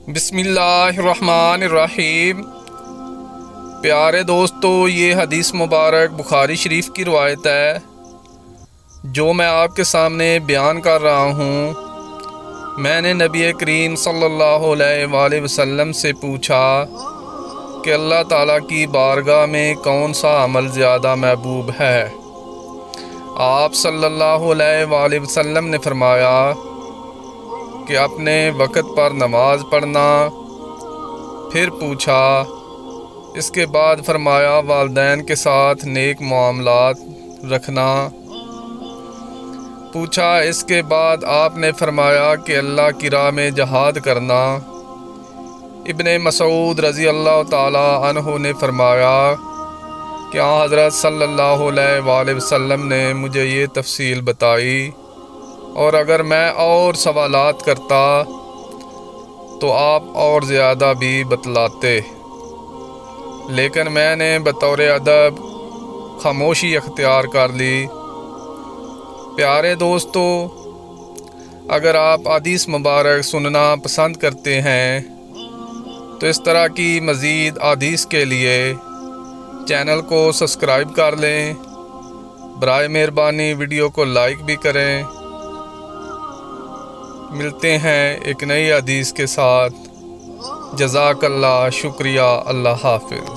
بسم اللہ الرحمن الرحیم۔ پیارے دوستو، یہ حدیث مبارک بخاری شریف کی روایت ہے جو میں آپ کے سامنے بیان کر رہا ہوں۔ میں نے نبی کریم صلی اللہ علیہ وآلہ وسلم سے پوچھا کہ اللہ تعالیٰ کی بارگاہ میں کون سا عمل زیادہ محبوب ہے؟ آپ صلی اللہ علیہ وآلہ وسلم نے فرمایا کہ اپنے وقت پر نماز پڑھنا۔ پھر پوچھا اس کے بعد فرمایا والدین کے ساتھ نیک معاملات رکھنا۔ پوچھا اس کے بعد آپ نے فرمایا کہ اللہ کی راہ میں جہاد کرنا۔ ابن مسعود رضی اللہ تعالی عنہ نے فرمایا کہ حضرت صلی اللہ علیہ وآلہ وسلم نے مجھے یہ تفصیل بتائی، اور اگر میں اور سوالات کرتا تو آپ اور زیادہ بھی بتلاتے، لیکن میں نے بطور ادب خاموشی اختیار کر لی۔ پیارے دوستو، اگر آپ حدیث مبارک سننا پسند کرتے ہیں تو اس طرح کی مزید حدیث کے لیے چینل کو سبسکرائب کر لیں۔ برائے مہربانی ویڈیو کو لائک بھی کریں۔ ملتے ہیں ایک نئی حدیث کے ساتھ۔ جزاک اللہ، شکریہ، اللہ حافظ۔